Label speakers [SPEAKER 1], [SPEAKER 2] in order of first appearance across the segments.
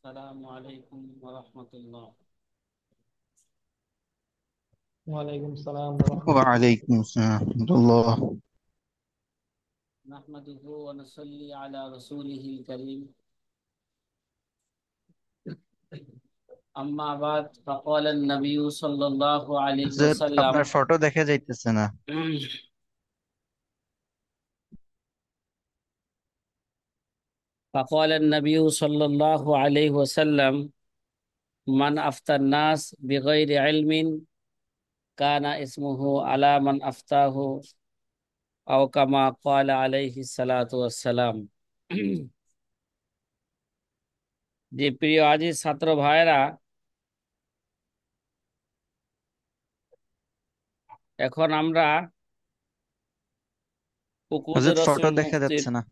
[SPEAKER 1] السلام عليكم ورحمة الله.
[SPEAKER 2] وعليكم السلام ورحمة الله.
[SPEAKER 3] وعليكم السلام ورحمة الله.
[SPEAKER 1] نحمده ونصلي على رسوله الكريم. أما بعد فقال النبي صلى الله عليه
[SPEAKER 3] হুজুর, আপনার
[SPEAKER 1] وسلم.
[SPEAKER 3] ফটো দেখা যাইতেছে না।
[SPEAKER 1] فقال النبي صلى الله عليه وسلم: من أفتى الناس بغير علم كان اسمه على من أفتاه، أو كما قال عليه الصلاة والسلام. যে প্রিয় আজিজ ছাত্র ভাইরা, এখন আমরা
[SPEAKER 3] হুজুর,
[SPEAKER 1] উকুদের
[SPEAKER 3] ফটো
[SPEAKER 1] রসুল
[SPEAKER 3] দেখা
[SPEAKER 1] মুফতির।
[SPEAKER 3] যাচ্ছে না।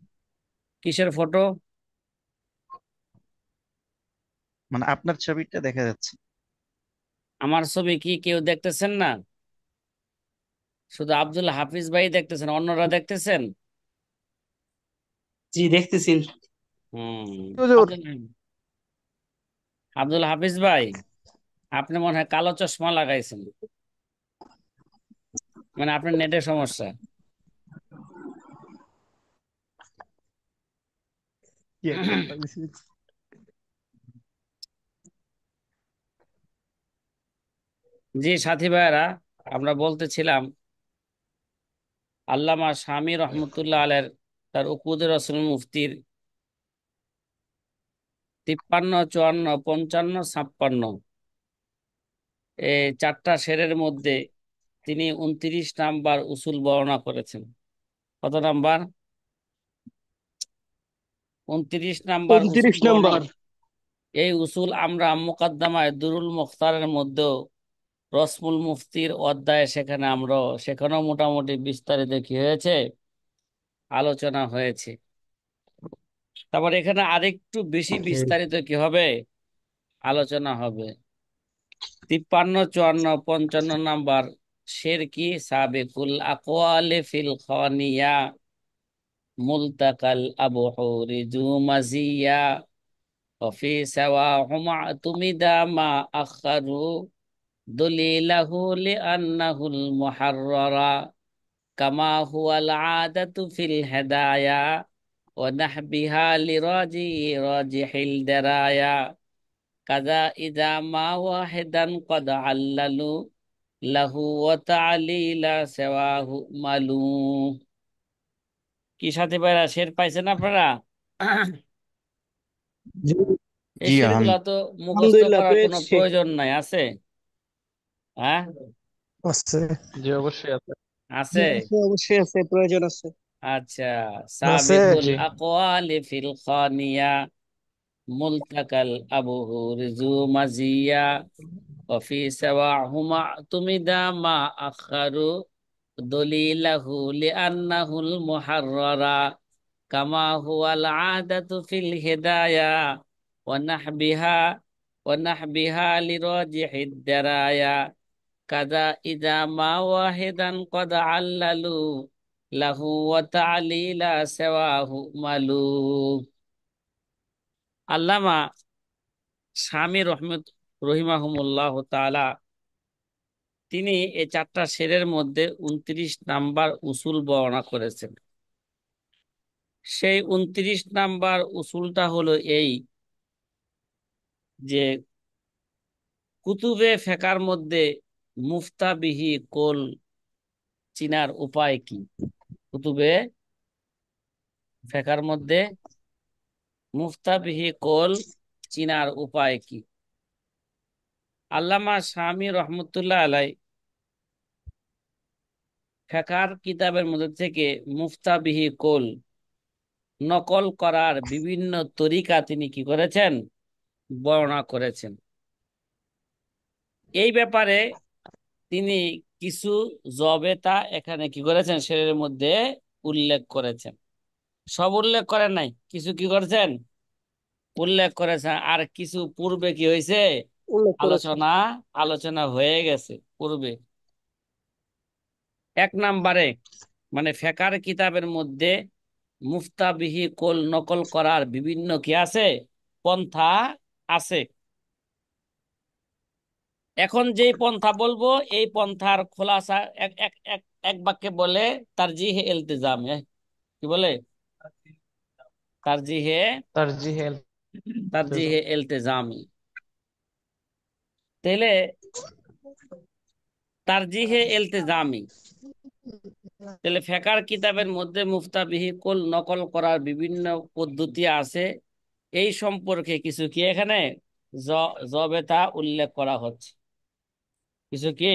[SPEAKER 1] কিসের ফটো?
[SPEAKER 3] মানে আপনার ছবিটা দেখা যাচ্ছে।
[SPEAKER 1] আমার ছবি কি কেউ দেখতেছেন না? শুধু আব্দুল হাফিজ ভাই দেখতেছেন, অন্যরা দেখতেছেন?
[SPEAKER 2] জি, দেখতেছি।
[SPEAKER 1] হম।
[SPEAKER 3] হুজুর,
[SPEAKER 1] আব্দুল আব্দুল হাফিজ ভাই, আপনি মনে হয় কালো চশমা লাগাইছেন, মানে আপনার নেটের সমস্যা।
[SPEAKER 2] কি একটা পাইছি।
[SPEAKER 1] জি সাথী ভাইরা, আমরা বলতেছিলাম আল্লামা শামী রহমতুল্লাহ আলের তার উকুদের রসুল মুফতির 53, 54, 55, 56 এই চারটা শেরের মধ্যে তিনি 29 নাম্বার উসুল বর্ণনা করেছেন। কত নাম্বার? 29 নাম্বার উসুল
[SPEAKER 2] 29
[SPEAKER 1] বর্ণনা।
[SPEAKER 2] নাম্বার।
[SPEAKER 1] এই উসুল আমরা মুকাদ্দামায় দুরুল মুখতারের মধ্যেও, রসমুল মুফতির অধ্যায়ে সেখানেও মোটামুটি বিস্তারিত কি হয়েছে, আলোচনা হয়েছে। তারপর এখানে আরেকটু বেশি বিস্তারিত কি হবে, আলোচনা হবে। 53, 54, 55 নাম্বার শের কি, সাবিকুল আকওয়ালি ফিল খানিয়া মুলতাকাল আবহুরি জু মাজিয়া وفي سواهم اعتمد ما أخروا دليله لأنه المحرر كما هو العادة في الهدايا ونحبها راجح الدرايا كذا إذا ما واحدا قد عللوا له وتعليل سواه ملو। কি সাথে ভাইরা, শের পাইছেন আপনারা?
[SPEAKER 2] জি,
[SPEAKER 1] এই
[SPEAKER 3] জি
[SPEAKER 1] শেরগুলা তো মুখস্থ
[SPEAKER 2] আলহামদুলিল্লাহ
[SPEAKER 1] করার কোনো
[SPEAKER 2] পেয়েছি।
[SPEAKER 1] প্রয়োজন নাই, আছে? হ্যাঁ,
[SPEAKER 2] আছে। জি, অবশ্যই আছে। জি,
[SPEAKER 1] আছে।
[SPEAKER 2] আছে, অবশ্যই আছে, প্রয়োজন আছে।
[SPEAKER 1] আচ্ছা।
[SPEAKER 2] আছে।
[SPEAKER 1] সাবিকুল
[SPEAKER 2] জি।
[SPEAKER 1] আকওয়ালি ফিল খানিয়া মুলতাকাল আবহুর জু মাজিয়া وفي سواهما اعتمد ما أخروا دليله لأنه المحرر كما هو العادة في الهدايا ونحبها لراجح الدرايا كذا إذا ما واحدا قد عللوا له وتعليل سواه ملوك। আল্লামা শামী রহিমাহুমুল্লাহ তাআলা তিনি এই চারটা শেরের মধ্যে 29 নাম্বার উসুল বর্ণনা করেছেন। সেই 29 নাম্বার উসুলটা হলো এই, যে কুতুবে ফেকার মধ্যে মুফতাবিহি কোল চিনার উপায় কি। কুতুবে ফেকার মধ্যে মুফতাবিহি কোল চিনার উপায় কি। আল্লামা শামী রহমতুল্লাহ আলাই ফেকার কিতাবের মধ্যে থেকে মুফতাবিহি কোল নকল করার বিভিন্ন তরিকা তিনি কি করেছেন, বর্ণনা করেছেন। এই ব্যাপারে তিনি কিছু জবেতা এখানে কি করেছেন, শেরের মধ্যে উল্লেখ করেছেন। সব উল্লেখ করেন নাই, কিছু কি করেছেন, উল্লেখ করেছেন। আর কিছু পূর্বে কি হয়েছে,
[SPEAKER 2] উল্লেখ করেছে।
[SPEAKER 1] আলোচনা আলোচনা হয়ে গেছে পূর্বে। এক নাম্বারে, মানে ফেকার কিতাবের মধ্যে মুফতাবিহি কোল নকল করার বিভিন্ন কি আছে, পন্থা আছে। এখন যেই পন্থা বলবো এই পন্থার খোলাসা এক এক এক এক বাক্যে বলে তারজিহে ইলতিজাম। কি বলে? তারজিহে
[SPEAKER 2] তারজিহে
[SPEAKER 1] তারজিহে ইলতিজামি। তাহলে তারজিহে ইলতিজামি, তাহলে ফেকার কিতাবের মধ্যে মুফতাবিহি কুল নকল করার বিভিন্ন পদ্ধতি আছে। এই সম্পর্কে কিছু কি এখানে জবেতা উল্লেখ করা হচ্ছে। কিছু কি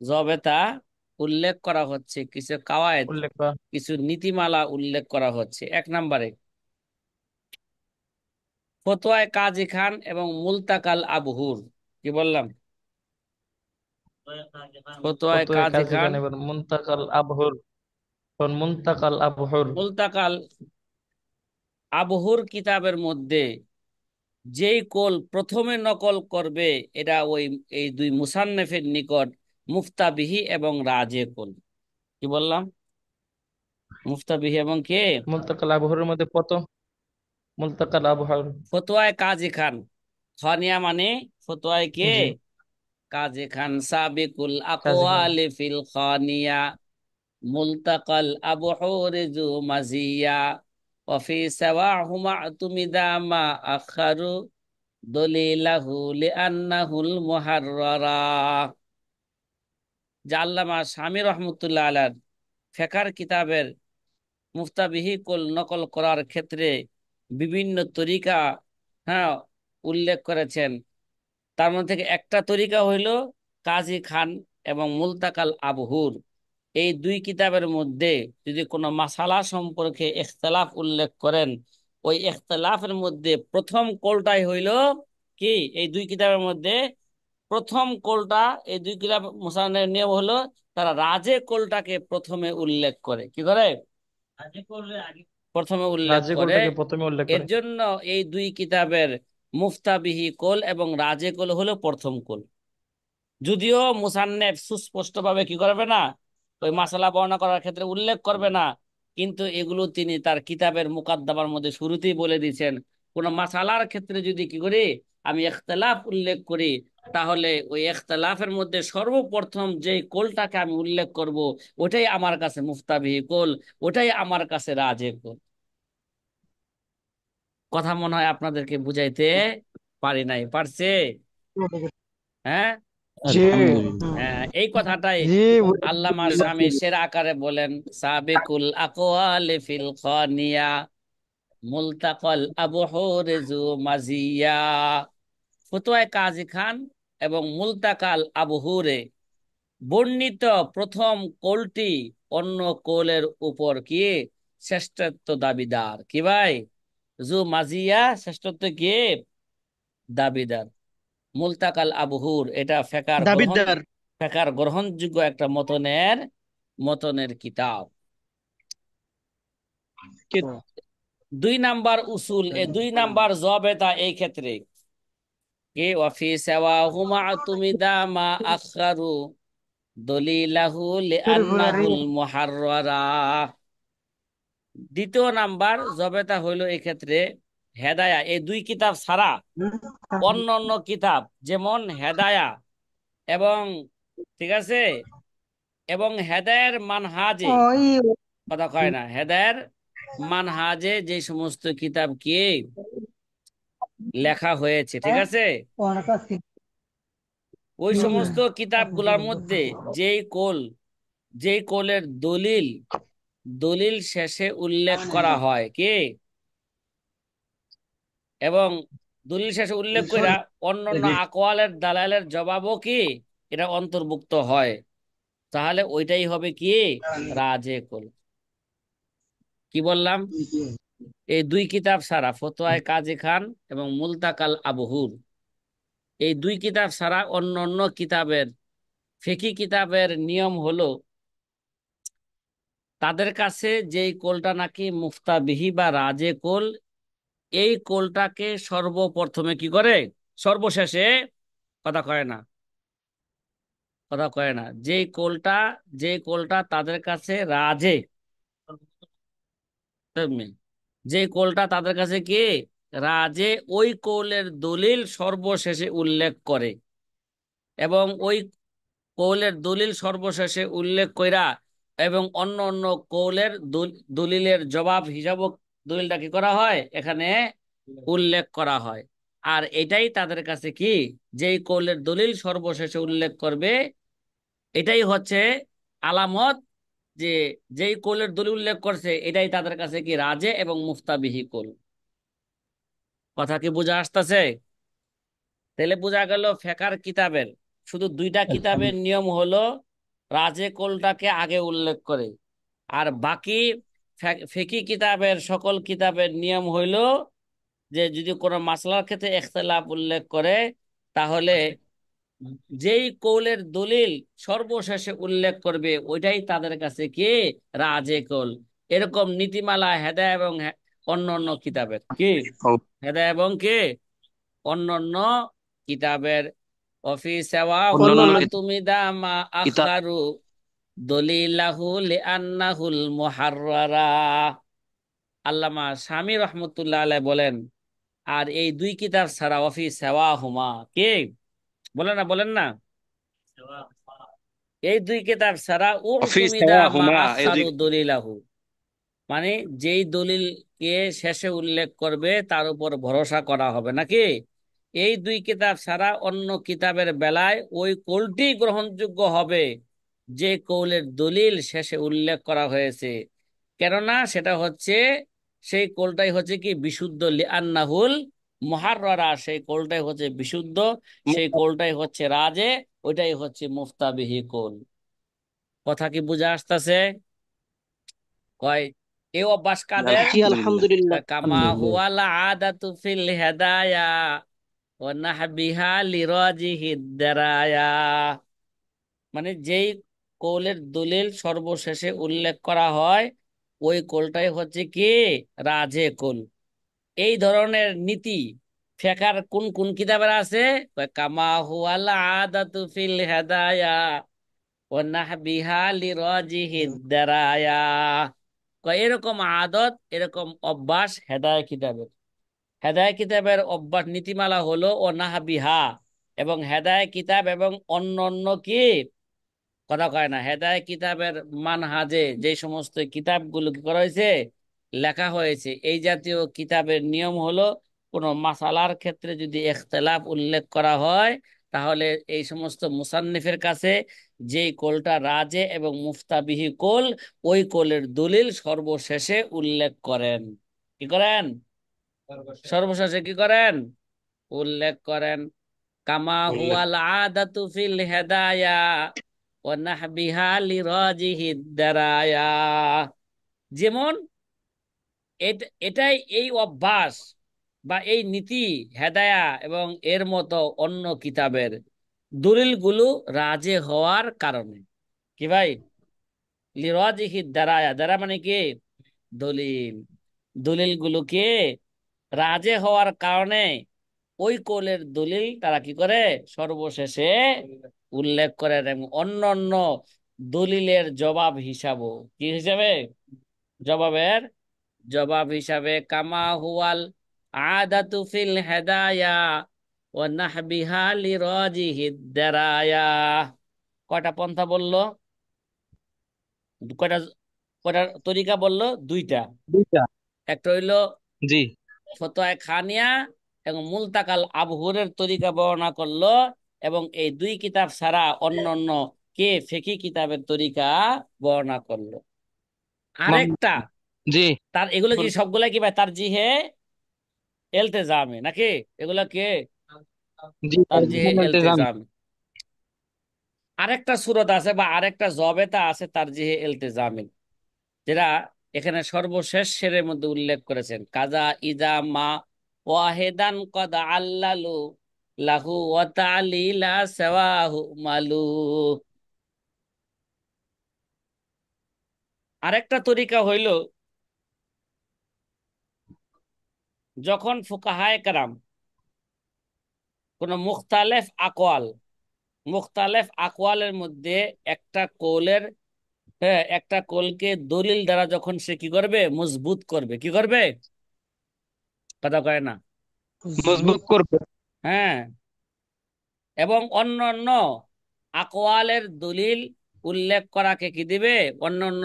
[SPEAKER 1] জবেতা উল্লেখ করা হচ্ছে, কিছু কাওয়ায়েদ,
[SPEAKER 2] উল্লেখ করা।
[SPEAKER 1] কিছু নীতিমালা উল্লেখ করা হচ্ছে। এক নম্বরে ফতোয়ায়ে কাজী খান এবং মুলতাকাল আবহুর। কি বললাম? ফতোয়ায়ে
[SPEAKER 2] ফতোয়া
[SPEAKER 1] কাজী
[SPEAKER 2] কাজী
[SPEAKER 1] খান,
[SPEAKER 2] খান এবার মুনতাকাল আবহুর। মুনতাকাল আবহুর
[SPEAKER 1] মুলতাকাল আবহুর কিতাবের মধ্যে যেই কোল প্রথমে নকল করবে এটা ওই এই দুই মুসান্নেফের নিকট মুফতাবিহি এবং রাজে কোল। কি বললাম? মুফতাবিহি এবং কে?
[SPEAKER 2] মুনতাকাল আবহুরের মধ্যে প্রথম মুনতাকাল আবহুর।
[SPEAKER 1] ফতোয়ায়ে কাজী খান, খানিয়া মানে ফতোয়ায়ে কে?
[SPEAKER 2] জি,
[SPEAKER 1] কাজী খান। সাবিকুল
[SPEAKER 2] কাজী খান।
[SPEAKER 1] আকওয়ালি ফিল খানিয়া মুলতাকাল আবহুর জু মাজিয়া ওয়াফি সাওয়াহুমা তুমিদা মা আখারু দলিলাহু লিআন্নাহুল মুহাররারা। যা আল্লামা শামী রহমতুল্লাহ আলাইহির ফিকহ কিতাবের মুফতাবিহি কুল নকল করার ক্ষেত্রে বিভিন্ন তরিকা, হ্যাঁ, উল্লেখ করেছেন। তার মধ্যে থেকে একটা তরিকা হইল কাজী খান এবং মুলতাকাল আবহুর। এই দুই কিতাবের মধ্যে যদি কোনো মাসালা সম্পর্কে ইখতিলাফ উল্লেখ করেন, ওই ইখতিলাফের মধ্যে প্রথম কলটাই হইল কি, এই দুই কিতাবের মধ্যে প্রথম কোলটা, এই দুই কিতাব মুসলমানের নিয়ম হলো তারা রাজে কোলটাকে প্রথমে উল্লেখ করে। কি করে? প্রথমে উল্লেখ
[SPEAKER 2] রাজে
[SPEAKER 1] করে।
[SPEAKER 2] কোলটাকে প্রথমে উল্লেখ
[SPEAKER 1] এর
[SPEAKER 2] করে।
[SPEAKER 1] জন্য এই দুই কিতাবের মুফতাবিহি কোল এবং রাজে কোল হলো প্রথম কোল। যদিও মুসান্নেফ সুস্পষ্টভাবে কি করবে না, ওই মাসালা বর্ণনা করার ক্ষেত্রে উল্লেখ করবে না, কিন্তু এগুলো তিনি তার কিতাবের মুকাদ্দামার মধ্যে শুরুতেই বলে দিয়েছেন। কোন মাসালার ক্ষেত্রে যদি কি করি, আমি ইখতিলাফ উল্লেখ করি, তাহলে ওই ইখতিলাফের মধ্যে সর্বপ্রথম যে কোলটাকে আমি উল্লেখ করব ওটাই আমার কাছে মুফতাবিহি কোল, ওটাই আমার কাছে রাজে কোল। কথা মনে হয় আপনাদেরকে বুঝাইতে পারি নাই, পারছে? হ্যাঁ।
[SPEAKER 2] জি,
[SPEAKER 3] আলহামদুলিল্লাহ।
[SPEAKER 1] এই কথাটাই
[SPEAKER 2] জি,
[SPEAKER 1] আল্লামা শামী সের আকারে বলেন, সাবিকুল আকওয়ালি ফিল খানিয়া মুলতাকাল আবহুর জু মাজিয়া। ফতোয়ায়ে কাজী খান এবং মুলতাকাল আবহুরে বর্ণিত প্রথম কৌলটি অন্য কৌলের উপর কি শ্রেষ্ঠত্ব দাবিদার। কি ভাই? জু মাজিয়া শ্রেষ্ঠত্ব কি দাবিদার। মুলতাকাল আবহুর এটা
[SPEAKER 3] দাবিদার।
[SPEAKER 1] ফেকার গ্রহণযোগ্য একটা মতনের মতনের কিতাব। দুই নাম্বার উসুল, দুই নাম্বার জবেতা এই ক্ষেত্রে কি, ওয়াফি সাওয়াহুমা তুমিদা মা আখারু দলিলাহু লিআন্নাহুল মুহাররারা। দ্বিতীয় নাম্বার জবেতা হইল এই ক্ষেত্রে হেদায়া। এই দুই কিতাব ছাড়া অন্য অন্য কিতাব যেমন হেদায়া এবং, ঠিক আছে, এবং হেদায়ের মানহাজে, কথা কয় না, হেদায়ের মানহাজে যে সমস্ত কিতাব কি লেখা হয়েছে, ঠিক আছে, ওই সমস্ত কিতাবগুলোর মধ্যে যেই কোল, যেই কোলের দলিল দলিল শেষে উল্লেখ করা হয় কি, এবং দলিল শেষে উল্লেখ কইরা অন্যান্য আকওয়ালের দালালের জবাবও কি এটা অন্তর্ভুক্ত হয়, তাহলে ওইটাই হবে কি রাজে কোল। কি বললাম? এই দুই কিতাব ছাড়া ফতোয়ায়ে কাজী খান এবং মুলতাকাল আবহুর, এই দুই কিতাব ছাড়া অন্য অন্য কিতাবের, ফিকহি কিতাবের নিয়ম হলো তাদের কাছে যেই কোলটা নাকি মুফতাবিহি বা রাজে কোল, এই কোলটাকে সর্বপ্রথমে কি করে, সর্বশেষে, কথা কয় না, কথা কয় না, যে কোলটা তাদের কাছে রাজে, যে কোলটা তাদের কাছে কি রাজে ওই কৌলের দলিল সর্বশেষে উল্লেখ করে, এবং ওই কৌলের দলিল সর্বশেষে উল্লেখ কইরা এবং অন্য অন্য কৌলের দলিলের জবাব হিসাবে দলিলটা কি করা হয় এখানে উল্লেখ করা হয়। আর এটাই তাদের কাছে কি, যেই কৌলের দলিল সর্বশেষে উল্লেখ করবে, এটাই হচ্ছে আলামত যে যেই কৌলের দলিল উল্লেখ করছে এটাই তাদের কাছে কি রাজে এবং মুফতাবিহি কৌল। কথা কি বোঝা আসতেছে? তাহলে বোঝা গেল ফেকার কিতাবের শুধু দুইটা কিতাবের নিয়ম হলো রাজে কৌলটাকে আগে উল্লেখ করে, আর বাকি ফিকহি কিতাবের সকল কিতাবের নিয়ম হইল যে যদি কোনো মাসলার ক্ষেত্রে ইখতিলাফ উল্লেখ করে, তাহলে যেই কৌলের দলিল সর্বশেষে উল্লেখ করবে ওইটাই তাদের কাছে কি রাজে কৌল। এরকম নীতিমালা হেদায়া এবং অন্য অন্য কিতাবের কি, হেদায়া এবং কি অন্য অন্য কিতাবের। অফি সেওয়া
[SPEAKER 4] অন্যান্য
[SPEAKER 1] হুমা
[SPEAKER 4] কিতাব
[SPEAKER 1] তুমি দামা
[SPEAKER 4] কিতাব
[SPEAKER 1] আখারু দলিলাহু লিআন্নাহুল মুহাররারা। আল্লামা শামী রহমতুল্লাহ আলাইহি বলেন, আর এই দুই কিতাব ছাড়া অফি সেওয়া হুমা, কে বলেন না, বলেন না, এই দুই কিতাব ছাড়া
[SPEAKER 4] অফিস
[SPEAKER 1] উতুমিদা
[SPEAKER 4] দেওয়া
[SPEAKER 1] মা
[SPEAKER 4] হুমা
[SPEAKER 1] আখারু দলিলাহু, মানে যেই দলিলকে শেষে উল্লেখ করবে তার উপর ভরসা করা হবে নাকি। এই দুই কিতাব ছাড়া অন্য কিতাবের বেলায় ওই কৌলটি গ্রহণযোগ্য হবে যে কৌলের দলিল শেষে উল্লেখ করা হয়েছে, কেননা সেটা হচ্ছে সেই কৌলটাই হচ্ছে কি বিশুদ্ধ, লিআন্নাহুল মুহাররারা, সেই কৌলটাই হচ্ছে বিশুদ্ধ, সেই কৌলটাই হচ্ছে রাজে, ওইটাই হচ্ছে মুফতাবিহি কৌল। কথা কি বুঝা আসতেছে? কয় এই অভ্যাস কাদের?
[SPEAKER 4] জি আলহামদুলিল্লাহ।
[SPEAKER 1] কামা
[SPEAKER 4] আলহামদুলিল্লাহ।
[SPEAKER 1] হুয়াল আদাতু ফিল হেদায়া ওয়া নাহবিহা লিরাজিহিদ দারায়া, মানে যেই কৌলের দলিল সর্বশেষে উল্লেখ করা হয় ওই কৌলটাই হচ্ছে কি রাজে কৌল। এই ধরনের নীতি ফেকার কোন কোন কিতাবের আছে? কয় কামা হুয়াল আদাতু ফিল হেদায়া ওয়া নাহবিহা লিরাজিহিদ দারায়া, কয় এরকম আদত, এরকম অভ্যাস হেদায়া কিতাবের। হেদায়া কিতাবের অভ্যাস নীতিমালা হলো ও নাহাবিহা, এবং হেদায়া কিতাব এবং অন্য অন্য কি, কথা কয় না, হেদায়া কিতাবের মানহাজে যে সমস্ত কিতাবগুলো কি করা হয়েছে, লেখা হয়েছে, এই জাতীয় কিতাবের নিয়ম হলো কোনো মাসালার ক্ষেত্রে যদি ইখতিলাফ উল্লেখ করা হয়, তাহলে এই সমস্ত মুসান্নিফের কাছে যেই কোলটা রাজে এবং মুফতাবিহি কোল, ওই কোলের দলিল সর্বশেষে উল্লেখ করেন। কি করেন? সর্বশেষে কি করেন? উল্লেখ করেন। কামা
[SPEAKER 4] উল্লেখ
[SPEAKER 1] হুয়াল আদাতু ফিল হেদায়া ওয়া নাহবিহা লিরাজিহিদ দারায়া, যেমন এটাই এই অভ্যাস বা এই নীতি হেদায়া এবং এর মতো অন্য কিতাবের দলিলগুলো রাজে হওয়ার কারণে। কি ভাই? লিরাজিহিদ দারায়া, দারা মানে কি দলিল, দলিলগুলোকে রাজে হওয়ার কারণে ওই কোলের দলিল তারা কি করে সর্বশেষে উল্লেখ করেন, এবং অন্য অন্য দলিলের জবাব হিসাবও, কি হিসাবে, জবাবের জবাব হিসাবে। কামা হুয়াল আদাতু ফিল হেদায়া ওয়া নাহবিহা লিরাজিহিদ দারায়া। কয়টা পন্থা বললো? কয়টা, কয়টা তরিকা বললো? দুইটা।
[SPEAKER 4] দুইটা।
[SPEAKER 1] একটা হইলো
[SPEAKER 4] জি।
[SPEAKER 1] ফতোয়া খানিয়া এবং মুলতাকাল আবহুরের তরিকা বর্ণনা করলো, এবং এই দুই কিতাব ছাড়া অন্য অন্য কে ফিকহি কিতাবের তরিকা বর্ণনা করলো।
[SPEAKER 4] মান-
[SPEAKER 1] আরেকটা,
[SPEAKER 4] জি
[SPEAKER 1] তার এগুলো কি
[SPEAKER 4] বল।
[SPEAKER 1] সবগুলা কি ভাই তার জিহে এলতেজামে নাকি? এগুলা কে
[SPEAKER 4] জি
[SPEAKER 1] তার জিহে
[SPEAKER 4] ইলতিজাম।
[SPEAKER 1] এলতেজামে। আরেকটা সুরত আছে বা আরেকটা জবেতা আছে তার জিহে এলতেজামে, যেটা এখানে সর্বশেষ শেরের মধ্যে উল্লেখ করেছেন। কাজা ইজা মা ওয়াহেদান কদ আল্লালু লাহু ওয়া তালিলা সাওয়াহু মালু। আরেকটা তরিকা হইল, যখন ফুকাহায়ে কেরাম কোন মুখতালেফ আকওয়ালের মধ্যে একটা কৌলের, হ্যাঁ, একটা কৌলকে দলিল দ্বারা যখন সে কি করবে মজবুত করবে, কি করবে কথা কয় না?
[SPEAKER 2] মজবুত করবে।
[SPEAKER 1] হ্যাঁ, এবং অন্যান্য আকওয়ালের দলিল উল্লেখ করাকে কি দিবে? অন্যান্য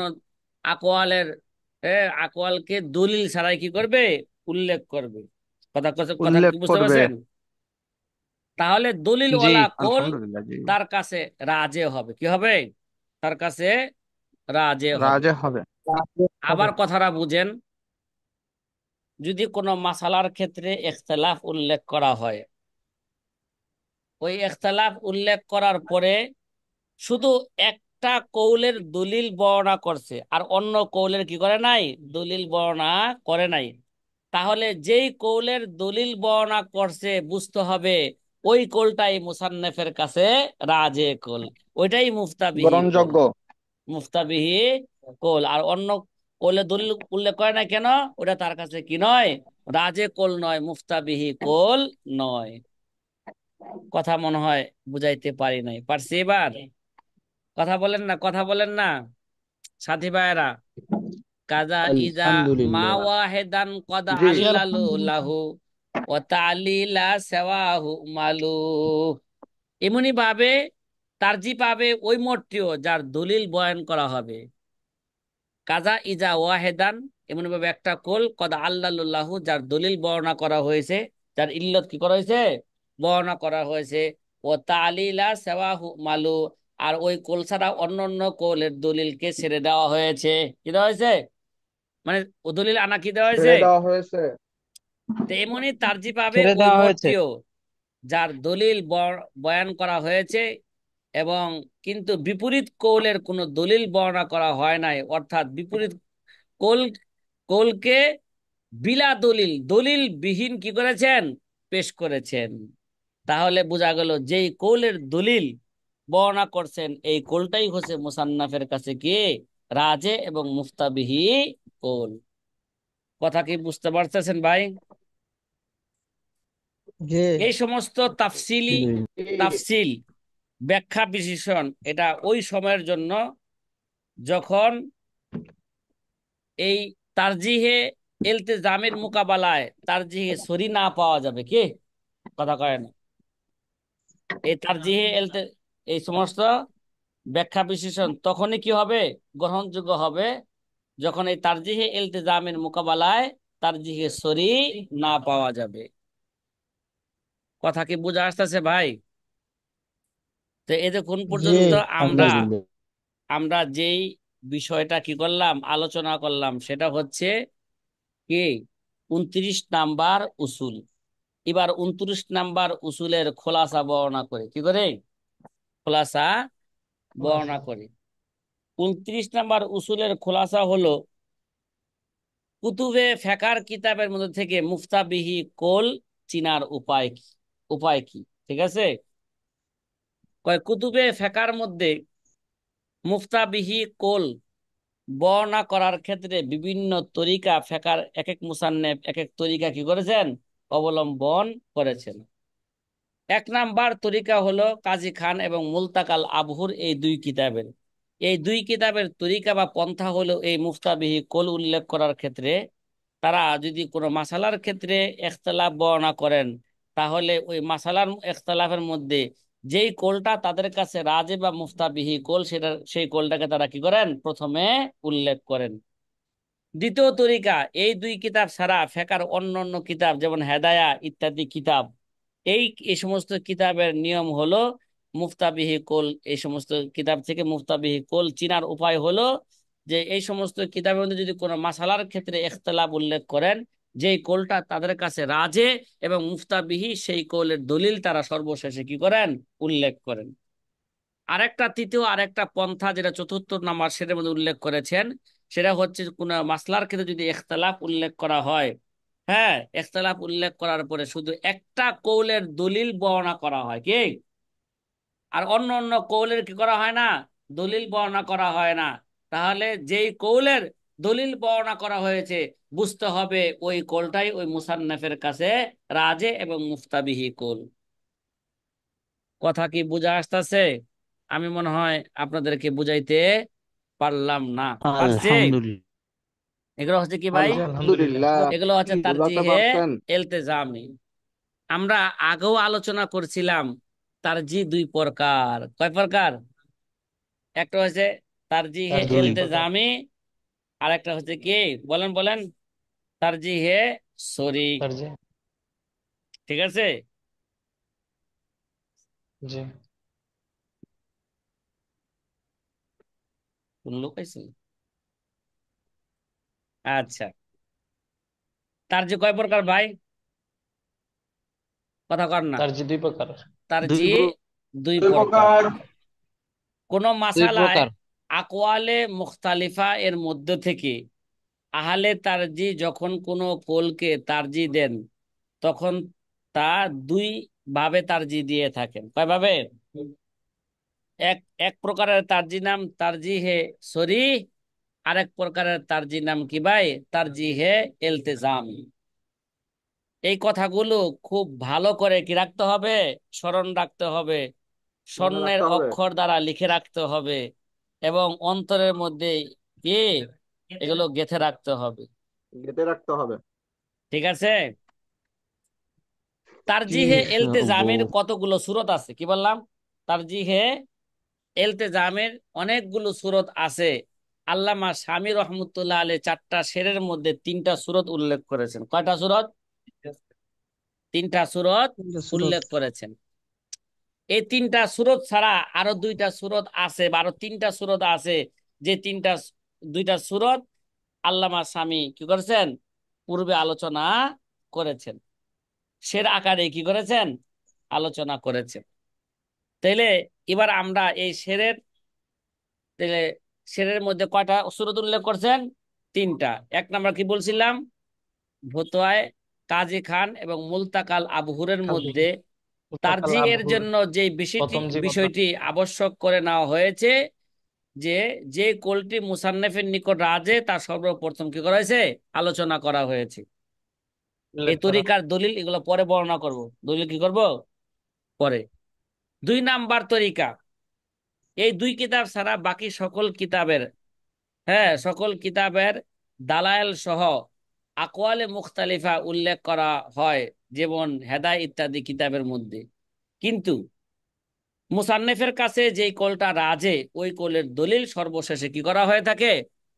[SPEAKER 1] আকওয়ালের আকওয়ালকে দলিল ছাড়াই কি করবে? উল্লেখ করবে। কথা
[SPEAKER 3] উল্লেখ
[SPEAKER 1] কি বুঝতে
[SPEAKER 3] করবে।
[SPEAKER 1] পারছেন? তাহলে দলিল
[SPEAKER 2] জি।
[SPEAKER 1] ওয়ালা কোল
[SPEAKER 3] আলহামদুলিল্লাহ, জি।
[SPEAKER 1] তার কাছে রাজে হবে। কি হবে? তার কাছে রাজে হবে।
[SPEAKER 3] রাজে হবে।
[SPEAKER 1] আবার কথাটা বুঝেন, যদি কোনো মাসালার ক্ষেত্রে ইখতিলাফ উল্লেখ করা হয়, ওই ইখতিলাফ উল্লেখ করার পরে শুধু একটা কৌলের দলিল বর্ণনা করছে আর অন্য কৌলের কি করে নাই? দলিল বর্ণনা করে নাই। তাহলে যেই কৌলের দলিল বর্ণনা করছে বুঝতে হবে ওই কৌলটাই মুসান্নেফের কাছে রাজে কৌল, ওইটাই মুফতাবিহি কৌল।
[SPEAKER 2] গ্রহণযোগ্য।
[SPEAKER 1] মুফতাবিহি কৌল। আর অন্য কৌলের দলিল উল্লেখ করে না কেন? ওটা তার কাছে কি নয়? রাজে কৌল নয়, মুফতাবিহি কৌল নয়। কথা মনে হয় বুঝাইতে পারি নাই। পারছি এবার? কথা বলেন না, কথা বলেন না সাথী ভাইয়েরা। কাজা ইজা মা
[SPEAKER 4] আলহামদুলিল্লাহ।
[SPEAKER 1] ওয়াহেদান কদ
[SPEAKER 3] জি।
[SPEAKER 1] আল্লালু লাহু ওয়া তালিলা সাওয়াহু মালু। এমনি ভাবে তারজি পাবে ওই মতটিও যার দলিল বয়ান করা হবে। কাজা ইজা ওয়াহেদান, এমনি ভাবে একটা কোল কদ আল্লাহু যার দলিল বর্ণনা করা হয়েছে, যার ইল্লত কি করা হয়েছে? বর্ণনা করা হয়েছে। ও তালিলা সাওয়াহু মালু, আর ওই কোল ছাড়া অন্যান্য কোলের দলিলকে ছেড়ে দেওয়া হয়েছে। কি দেওয়া হয়েছে? মানে ও দলিল আনা কি দেওয়া হয়েছে?
[SPEAKER 2] ছেড়ে দেওয়া হয়েছে।
[SPEAKER 1] তো এমনি তারজি পাবে
[SPEAKER 2] ছেড়ে
[SPEAKER 1] ওই
[SPEAKER 2] দেওয়া হয়েছে।
[SPEAKER 1] মতটিও যার দলিল বয়ান করা হয়েছে এবং কিন্তু বিপরীত কৌলের কোনো দলিল বর্ণনা করা হয় নাই, অর্থাৎ বিপরীত কৌল কৌলকে বিলা দলিল, দলিল বিহীন কি করেছেন? পেশ করেছেন। তাহলে বোঝা গেল যেই কৌলের দলিল বর্ণনা করছেন এই কৌলটাই হচ্ছে মুসান্নাফের কাছে কি রাজে এবং মুফতাবিহি কৌল। কথা কি বুঝতে পারতেছেন ভাই?
[SPEAKER 4] জি।
[SPEAKER 1] এই সমস্ত তাফসিলি তাফসিল ব্যাখ্যা বিশ্লেষণ এটা ওই সময়ের জন্য যখন এই তারজিহে ইলতিজামের মোকাবেলায় তারজিহে সরি না পাওয়া যাবে। কি কথা কয় না? এই তারজিহে এই সমস্ত ব্যাখ্যা বিশ্লেষণ তখনই কি হবে? গ্রহণযোগ্য হবে যখন এই তারজিহে ইলতিজামের মোকাবেলায় তারজিহে সরি না পাওয়া যাবে। কথা কি বোঝা আসতেছে ভাই? তো এই যে কোন
[SPEAKER 4] জি।
[SPEAKER 1] পর্যন্ত আমরা
[SPEAKER 4] আলহামদুলিল্লাহ।
[SPEAKER 1] আমরা যেই বিষয়টা কি করলাম, আলোচনা করলাম, সেটা হচ্ছে কি 29 নাম্বার উসুল। এবার 29 নাম্বার উসুলের খোলাসা বর্ণনা করে কি করে? খোলাসা বর্ণনা করে। 29 নাম্বার উসুলের খোলাসা হলো কুতুবে ফেকার কিতাবের মধ্যে থেকে মুফতাবিহি কোল চিনার উপায় কি? উপায় কি? ঠিক আছে, কয় কুতুবে ফেকার মধ্যে মুফতাবিহি কোল বর্ণনা করার ক্ষেত্রে বিভিন্ন তরিকা, ফেকার এক এক মুসান্নেফ এক এক তরিকা কি করেছেন? অবলম্বন করেছেন। 1 নাম্বার তরিকা হলো কাজী খান এবং মুলতাকাল আবহুর এই দুই কিতাবের। এই দুই কিতাবের তরিকা বা পন্থা হলো এই মুফতাবিহি কোল উল্লেখ করার ক্ষেত্রে তারা যদি কোনো মাসালার ক্ষেত্রে ইখতিলাফ বর্ণনা করেন, তাহলে ওই মাসালার ইখতিলাফের মধ্যে যেই কোলটা তাদের কাছে রাজে বা মুফতাবিহি কোল, সেটা সেই কোলটাকে তারা কি করেন? প্রথমে উল্লেখ করেন। দ্বিতীয় তরিকা, এই দুই কিতাব ছাড়া ফেকার অন্য অন্য কিতাব যেমন হেদায়া ইত্যাদি কিতাব, এই এই সমস্ত কিতাবের নিয়ম হলো মুফতাবিহি কোল। এই সমস্ত কিতাব থেকে মুফতাবিহি কোল চিনার উপায় হলো যে এই সমস্ত কিতাবের মধ্যে যদি কোনো মাসালার ক্ষেত্রে ইখতিলাফ উল্লেখ করেন, যেই কোলটা তাদের কাছে রাজে এবং মুফতাবিহি সেই কোলের দলিল তারা সর্বশেষে কি করেন? উল্লেখ করেন। আরেকটা পন্থা যেটা চতুর্থ নাম্বার সেটার মধ্যে উল্লেখ করেছেন, সেটা হচ্ছে কোন মাসলার ক্ষেত্রে যদি ইখতিলাফ উল্লেখ করা হয়, হ্যাঁ, ইখতিলাফ উল্লেখ করার পরে শুধু একটা কৌলের দলিল বর্ণনা করা হয় কি, আর অন্য অন্য কৌলের কি করা হয় না? দলিল বর্ণনা করা হয় না। তাহলে যেই কৌলের দলিল বর্ণনা করা হয়েছে বুঝতে হবে ওই কৌলটাই ওই মুসান্নাফের কাছে রাজে এবং মুফতাবিহি কৌল। কথা কি বুঝা আসতেছে? আমি মনে হয় আপনাদেরকে বুঝাইতে পারলাম না। পারছি?
[SPEAKER 3] আলহামদুলিল্লাহ,
[SPEAKER 1] এগুলো হচ্ছে কি ভাই?
[SPEAKER 2] জি আলহামদুলিল্লাহ।
[SPEAKER 5] আলহামদুলিল্লাহ।
[SPEAKER 1] এগুলো
[SPEAKER 5] কি
[SPEAKER 1] হচ্ছে
[SPEAKER 5] বুঝাতে
[SPEAKER 1] তারজিহে
[SPEAKER 5] পারছেন?
[SPEAKER 1] ইলতিজামি। আমরা আগেও আলোচনা করছিলাম তারজি দুই প্রকার। কয় প্রকার? একটা হচ্ছে তারজিহে
[SPEAKER 2] তার
[SPEAKER 3] দুই।
[SPEAKER 2] দুই প্রকার।
[SPEAKER 1] ইলতিজামি, আর একটা হচ্ছে কি, বলেন বলেন, তারজিহে সরি।
[SPEAKER 2] তার জি।
[SPEAKER 1] ঠিক আছে?
[SPEAKER 2] জি।
[SPEAKER 1] কোন লোক আছে? আচ্ছা, তারজি কয় প্রকার ভাই? কথা কর না।
[SPEAKER 2] তার জি দুই প্রকার।
[SPEAKER 3] দুই
[SPEAKER 1] তারজি দুই
[SPEAKER 5] দুই
[SPEAKER 1] প্রকার।
[SPEAKER 5] প্রকার।
[SPEAKER 1] কোন
[SPEAKER 4] দুই
[SPEAKER 1] মাসালায়
[SPEAKER 4] প্রকার।
[SPEAKER 1] আকওয়ালে মুখতালিফা এর মধ্য থেকে আহলে তারজি যখন কোনো কৌলকে তারজি দেন, তখন তা দুই ভাবে তারজি দিয়ে থাকেন। কয় ভাবে? এক এক প্রকারের তারজি নাম তারজিহে সরি, আরেক প্রকারের তারজি নাম কি ভাই? তারজিহে ইলতিজাম। এই কথাগুলো খুব ভালো করে কি রাখতে হবে? স্মরণ রাখতে হবে,
[SPEAKER 5] মনে
[SPEAKER 1] স্বর্ণের
[SPEAKER 5] রাখতে হবে।
[SPEAKER 1] অক্ষর দ্বারা লিখে রাখতে হবে, এবং অন্তরের মধ্যে কি এগুলো গেঁথে রাখতে হবে।
[SPEAKER 5] গেঁথে রাখতে হবে।
[SPEAKER 1] ঠিক আছে?
[SPEAKER 3] কি
[SPEAKER 1] তারজিহে ইলতিজামের
[SPEAKER 3] বল,
[SPEAKER 1] কতগুলো সূরত আছে? কি বললাম? তারজিহে ইলতিজামের অনেকগুলো সূরত আছে। আল্লামা শামী রহমতুল্লাহ আলাইহি চারটা শেরের মধ্যে তিনটা সূরত উল্লেখ করেছেন। কয়টা সূরত? তিনটা সূরত
[SPEAKER 3] তিনটা সূরত।
[SPEAKER 1] উল্লেখ করেছেন। এই তিনটা সূরত ছাড়া আরো দুইটা সূরত আছে, বা আরো তিনটা সূরত আছে, যে দুইটা সূরত আল্লামা শামী কি করেছেন? পূর্বে আলোচনা করেছেন, শের আকারে কি করেছেন? আলোচনা করেছেন। তাইলে এবার আমরা এই তাইলে শেরের মধ্যে কয়টা সূরত উল্লেখ করছেন? তিনটা। এক নাম্বার কি বলছিলাম? ফতোয়ায়ে কাজী খান এবং মুলতাকাল আবহুরের
[SPEAKER 2] কাজী
[SPEAKER 1] মধ্যে
[SPEAKER 2] মুস্তাকাল
[SPEAKER 1] তারজি এর
[SPEAKER 2] আবহুর
[SPEAKER 1] জন্য যে বিষয়টি
[SPEAKER 2] প্রথম যে কথা।
[SPEAKER 1] বিষয়টি আবশ্যক করে নেওয়া হয়েছে, যে যে কোলটি মুসান্নেফের নিকট রাজে তা সর্বপ্রথম কি করা হয়েছে? আলোচনা করা হয়েছে। এই
[SPEAKER 2] উল্লেখ করা।
[SPEAKER 1] তরিকার দলিল এগুলো পরে বর্ণনা করব। দলিল কি করব? পরে। দুই নাম্বার তরিকা, এই দুই কিতাব ছাড়া বাকি সকল কিতাবের, হ্যাঁ সকল কিতাবের দালায়েল সহ আকওয়ালে মুখতালিফা উল্লেখ করা হয়, যেমন হেদায় ইত্যাদি কিতাবের মধ্যে। কিন্তু মুসান্নেফের কাছে যেই কলটা রাজে, ওই কলের দলিল সর্বশেষে কি করা হয়ে থাকে?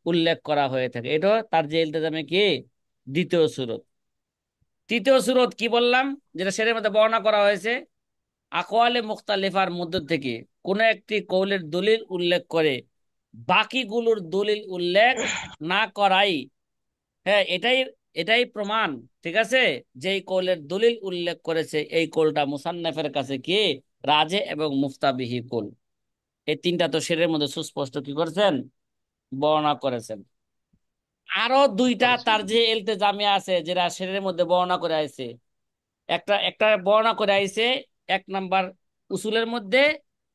[SPEAKER 1] উল্লেখ করা হয়ে থাকে। এটা তার যে ইলতিজামে কি দ্বিতীয় সূরত। তৃতীয় সূরত কি বললাম? যেটা সেটার মধ্যে বর্ণনা করা হয়েছে, আকওয়ালে মুখতালিফার মধ্য থেকে কোন একটি কৌলের দলিল উল্লেখ করে বাকিগুলোর দলিল উল্লেখ না করাই, হ্যাঁ এটাই এটাই প্রমাণ, ঠিক আছে, যেই কৌলের দলিল উল্লেখ করেছে এই কৌলটা মুসান্নেফের কাছে কি রাজে এবং মুফতাবিহি কৌল। এই তিনটা তো শেরের মধ্যে সুস্পষ্ট কি করেছেন? বর্ণনা করেছেন। আরো দুইটা
[SPEAKER 5] করেছেন।
[SPEAKER 1] তার যে ইলতিজামি আছে, যেটা শেরের মধ্যে বর্ণনা করে আইছে। একটা একটা বর্ণনা করে আইছে 1 নাম্বার উসুলের মধ্যে,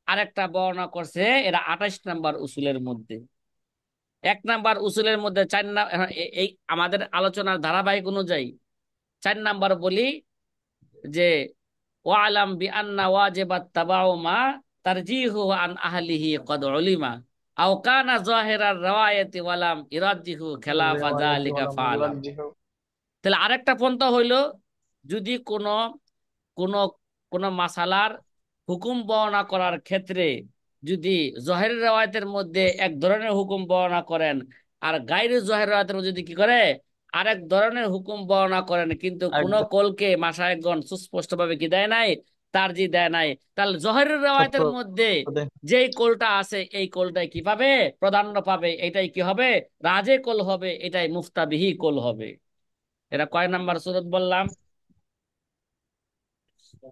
[SPEAKER 1] আর একটা বর্ণনা করছে এরা 28 নাম্বার উসুলের মধ্যে। 1 নাম্বার উসুলের মধ্যে এই আমাদের আলোচনার ধারাবাহিক অনুযায়ী 4 নাম্বার বলি যে ওয়ালাম বি আন্না ওয়াজিবাত তাবাউ মা তারজিহু আন আহলিহি কদ উলিমা আও কানা যাহিরার রাওয়ায়াতি ওয়ালাম ইরাজিহু খেলাফা
[SPEAKER 2] রিওয়ায়াতি
[SPEAKER 1] যালিকা
[SPEAKER 2] ওয়ালাম
[SPEAKER 1] ফালাম।
[SPEAKER 2] ইউরাজ্জিহু।
[SPEAKER 1] তাহলে আরেকটা পন্থা হইলো, যদি কোন কোন মাসালার হুকুম বর্ণনা করার ক্ষেত্রে যদি জহের রাওয়ায়াতের মধ্যে এক ধরনের হুকুম বর্ণনা করেন, আর গায়রে জহের রাওয়ায়াতের মধ্যে যদি কি করে আরেক ধরনের হুকুম বর্ণনা করেন, কিন্তু কোন
[SPEAKER 2] একদম
[SPEAKER 1] কলকে মাশায়েখগণ সুস্পষ্টভাবে কি দেয় নাই? তারজি দেয় নাই, তাহলে জহেরের
[SPEAKER 2] সত্য
[SPEAKER 1] রাওয়ায়াতের মধ্যে
[SPEAKER 2] দেয়।
[SPEAKER 1] যেই কোলটা আছে এই কোলটাই কি পাবে? প্রাধান্য পাবে। এটাই কি হবে? রাজে কোল হবে, এটাই মুফতাবিহি কোল হবে। এটা কয় নাম্বার সুরত বললাম?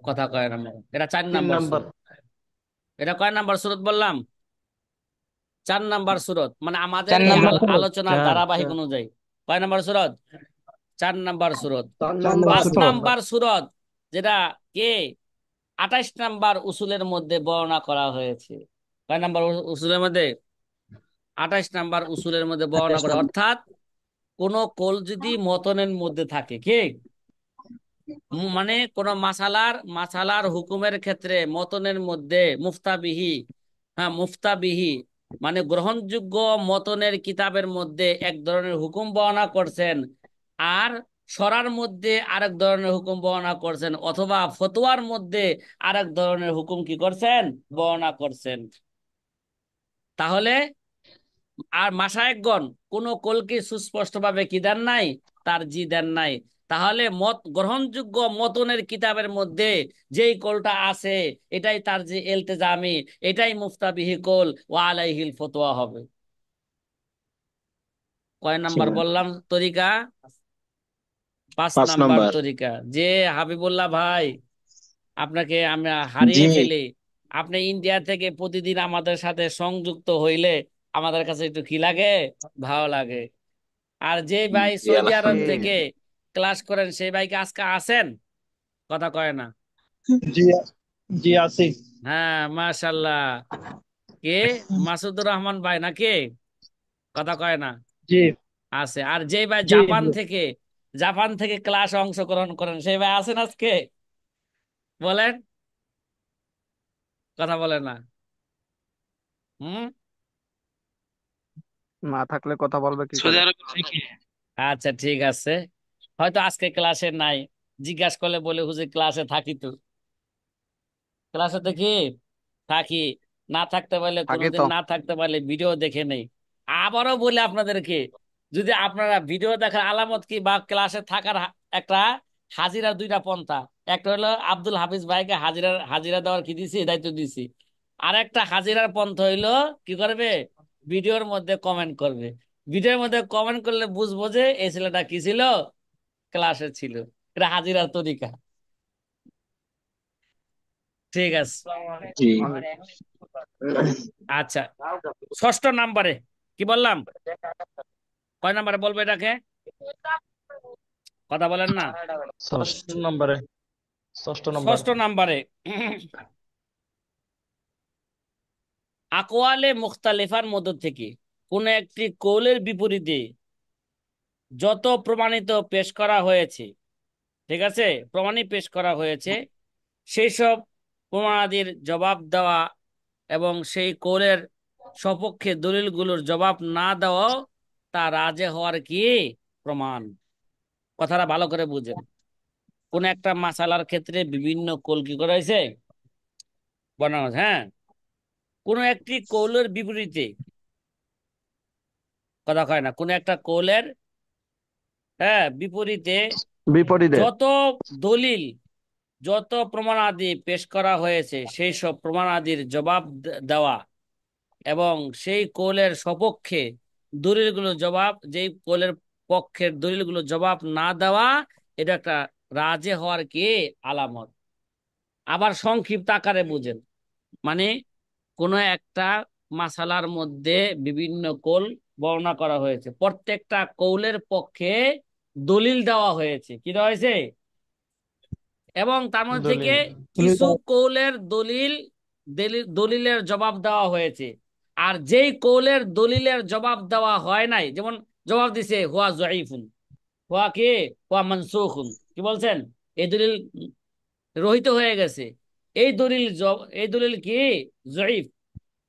[SPEAKER 1] কথা কয় নাম্বার? এটা চার
[SPEAKER 2] তিন
[SPEAKER 1] নাম্বার
[SPEAKER 2] নাম্বার।
[SPEAKER 1] সুরত। এটা কয় নাম্বার সুরত বললাম? 4 নাম্বার সুরত। মানে আমাদের
[SPEAKER 4] চার
[SPEAKER 1] এই
[SPEAKER 4] নম্বর সুরত।
[SPEAKER 1] আলোচনার
[SPEAKER 3] চার
[SPEAKER 1] ধারাবাহিক
[SPEAKER 3] চার
[SPEAKER 1] অনুযায়ী কয় নাম্বার সুরত? 4 নাম্বার সুরত।
[SPEAKER 3] 4 নাম্বার
[SPEAKER 1] পাঁচ
[SPEAKER 3] সুরত।
[SPEAKER 1] নাম্বার সুরত, যেটা কে 28 নাম্বার উসুলের মধ্যে বর্ণনা করা হয়েছে। কয় নাম্বার উসুলের মধ্যে? 28 নাম্বার উসুলের মধ্যে বর্ণনা
[SPEAKER 3] 28
[SPEAKER 1] করে,
[SPEAKER 3] নাম্বার।
[SPEAKER 1] অর্থাৎ কোন কোল যদি মতনের মধ্যে থাকে, কি মানে কোন মাসালার হুকুমের ক্ষেত্রে মতনের মধ্যে মুফতাবিহি, হ্যাঁ মুফতাবিহি মানে গ্রহণযোগ্য মতনের কিতাবের মধ্যে এক ধরনের হুকুম বর্ণনা করছেন, আর শরার মধ্যে আরেক ধরনের হুকুম বর্ণনা করছেন, অথবা ফতোয়ার মধ্যে আরেক ধরনের হুকুম কি করছেন, বর্ণনা করছেন। তাহলে আর মাশায়েখগণ কোন কলকে সুস্পষ্টভাবে কি দেন নাই, তার জি দেন নাই। তাহলে মত গ্রহণযোগ্য মতনের কিতাবের মধ্যে যেই কলটা আছে এটাই তার যে এলতেজামি, এটাই মুফতাবিহি কল ওয়া আলাইহিল ফতোয়া হবে। কয় নাম্বার বললাম তরিকা? 5 নাম্বার
[SPEAKER 4] নাম্বার।
[SPEAKER 1] তরিকা। যে হাবিবুল্লাহ ভাই, আপনাকে আমরা হারিয়ে
[SPEAKER 4] জি
[SPEAKER 1] ফেলি, আপনি ইন্ডিয়া থেকে প্রতিদিন আমাদের সাথে সংযুক্ত হইলে আমাদের কাছে একটু কি লাগে, ভালো লাগে। আর যে ভাই
[SPEAKER 4] জি
[SPEAKER 1] সৌদি আরব থেকে
[SPEAKER 4] আলহামদুলিল্লাহ।
[SPEAKER 1] ক্লাস করেন সেই ভাইকে আজকে আছেন, কথা কয় না।
[SPEAKER 2] জি জি আছি।
[SPEAKER 1] হ্যাঁ, মাশাল্লাহ। কে? মাসুদুর রহমান ভাই নাকি? কথা কয় না,
[SPEAKER 2] জি
[SPEAKER 1] আছে। আর যে ভাই
[SPEAKER 2] জি
[SPEAKER 1] জাপান থেকে ক্লাসে অংশগ্রহণ করেন সেই ভাই আছেন আজকে? বলেন, কথা বলেন না। হুম।
[SPEAKER 5] না থাকলে কথা বলবে কি
[SPEAKER 2] সৌদি
[SPEAKER 5] করে?
[SPEAKER 2] আরব থেকে।
[SPEAKER 1] আচ্ছা, ঠিক আছে। হয়তো আজকে ক্লাসে নাই, জিজ্ঞাসা করলে বলে হুজুর ক্লাসে থাকি তো। ক্লাসে দেখি থাকি, না থাকতে পারলে
[SPEAKER 5] থাকে
[SPEAKER 1] কোনোদিন
[SPEAKER 5] তো।
[SPEAKER 1] না থাকতে পারলে ভিডিও দেখে নেই। আবারও বলি আপনাদেরকে, যদি আপনারা ভিডিও দেখার আলামত কি বা ক্লাসে থাকার একটা হাজিরা দুইটা পন্থা। একটা হলো আব্দুল হাফিজ ভাইকে হাজিরা হাজিরা দেওয়ার কি দিছি, দায়িত্ব দিছি। আর একটা হাজিরার পন্থা হইলো কি করবে, ভিডিওর মধ্যে কমেন্ট করবে। ভিডিওর মধ্যে কমেন্ট করলে বুঝবো যে এই ছেলেটা কি ছিল, ক্লাসে ছিল। এটা হাজিরার তরিকা। ঠিক আছে।
[SPEAKER 4] জি
[SPEAKER 1] আচ্ছা, 6 নাম্বারে কি বললাম? কয় নাম্বারে বলবো এটাকে, কথা বলেন না।
[SPEAKER 2] ষষ্ঠ নম্বরে। ষষ্ঠ নম্বর।
[SPEAKER 1] 6 নাম্বারে আকওয়ালে মুখতালিফার মধ্য থেকে কোন একটি কৌলের বিপরীতে যত প্রমাণিত পেশ করা হয়েছে, ঠিক আছে, প্রমাণই পেশ করা হয়েছে, সেই সব প্রমাণাদির জবাব দেওয়া এবং সেই কৌলের সপক্ষে দলিলগুলোর জবাব না দেওয়াও তা রাজে হওয়ার কি প্রমাণ। কথাটা ভালো করে বুঝেন। কোন একটা মাসালার ক্ষেত্রে বিভিন্ন কৌল কি করা হয়েছে, বানানো হয়েছে, হ্যাঁ। কোন একটি কৌলের বিপরীতে, কথা কয় না, কোন একটা কৌলের, হ্যাঁ, বিপরীতে
[SPEAKER 5] বিপরীতে।
[SPEAKER 1] যত দলিল, যত প্রমাণাদি পেশ করা হয়েছে সেই সব প্রমাণাদির জবাব দেওয়া এবং সেই কৌলের সপক্ষে দলিলগুলো জবাব, যেই কৌলের পক্ষের দলিলগুলো জবাব না দেওয়া, এটা একটা রাজে হওয়ার কি আলামত। আবার সংক্ষিপ্ত আকারে বুঝেন, মানে কোন একটা মাসালার মধ্যে বিভিন্ন কৌল বর্ণনা করা হয়েছে, প্রত্যেকটা কৌলের পক্ষে দলিল দেওয়া হয়েছে, কি দেওয়া হয়েছে, এবং তার মধ্যে থেকে
[SPEAKER 2] দলিল।
[SPEAKER 1] কিছু কৌলের দলিলের জবাব দেওয়া হয়েছে। আর যেই কৌলের দলিলের জবাব দেওয়া হয় নাই, যেমন জবাব দিছে হুয়া জয়ীফুন, হুয়া কি, হুয়া মানসুখুন, কি বলছেন, এই দলিল রহিত হয়ে গেছে, এই দলিল কি জয়ীফ,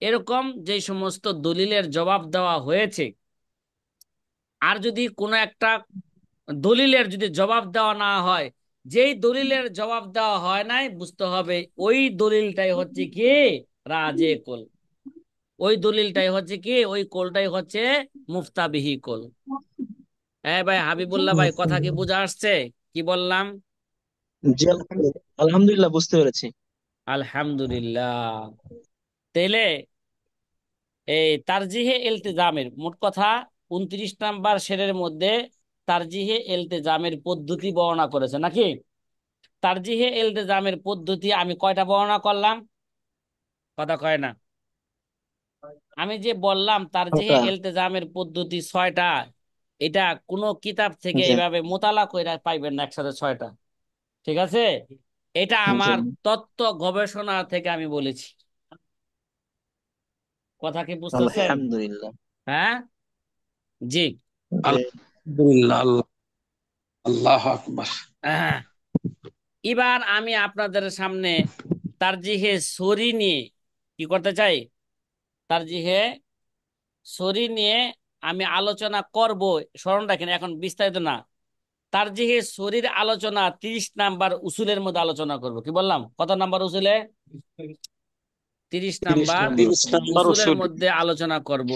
[SPEAKER 1] এরকম যে সমস্ত দলিলের জবাব দেওয়া হয়েছে। আর যদি কোনো একটা দলিলের যদি জবাব দেওয়া না হয়, যেই দলিলের জবাব দেওয়া হয় নাই, বুঝতে হবে ওই দলিলটাই হচ্ছে কি রাজে কোল, ওই দলিলটাই হচ্ছে কি, ওই কোলটাই হচ্ছে মুফতাবিহি কোল। হ্যাঁ ভাই হাবিবুল্লাহ ভাই, কথা কি বুঝা আসছে কি বললাম?
[SPEAKER 4] জি আলহামদুলিল্লাহ বুঝতে পেরেছি।
[SPEAKER 1] আলহামদুলিল্লাহ। তাইলে এই তারজিহে ইলতিজামের মোট কথা 29 নাম্বার শেরের মধ্যে তারজিহে ইলতিজামের পদ্ধতি বর্ণনা করেছে নাকি? তারজিহে ইলতিজামের পদ্ধতি আমি কয়টা বর্ণনা করলাম, কথা কয় না। আমি যে বললাম তারজিহে
[SPEAKER 4] ওটা
[SPEAKER 1] ইলতিজামের পদ্ধতি 6টা, এটা কোনো কিতাব থেকে
[SPEAKER 4] জি
[SPEAKER 1] এইভাবে মোতালা কইরা পাইবেন না একসাথে 6টা, ঠিক আছে? এটা
[SPEAKER 4] জি
[SPEAKER 1] আমার তত্ত্ব গবেষণা থেকে আমি বলেছি। কথা কি বুঝতেছেন?
[SPEAKER 4] আলহামদুলিল্লাহ।
[SPEAKER 1] হ্যাঁ, জি।
[SPEAKER 4] জি
[SPEAKER 2] আলহামদুলিল্লাহ। আল্লাহ আল্লাহ আকবার।
[SPEAKER 1] হ্যাঁ, এবার আমি আপনাদের সামনে তারজিহে সরি নিয়ে কি করতে চাই, তারজিহে সরি নিয়ে আমি আলোচনা করব, স্মরণ রাখেন, এখন বিস্তারিত না। তারজিহে সরির আলোচনা 30 নাম্বার উসুলের মধ্যে আলোচনা করব। কি বললাম, কত নাম্বার উসুলে? 30
[SPEAKER 2] 30
[SPEAKER 1] নাম্বার
[SPEAKER 2] নম্বর
[SPEAKER 4] 30 নাম্বার
[SPEAKER 1] উসুলের
[SPEAKER 4] উসুল।
[SPEAKER 1] মধ্যে আলোচনা করব।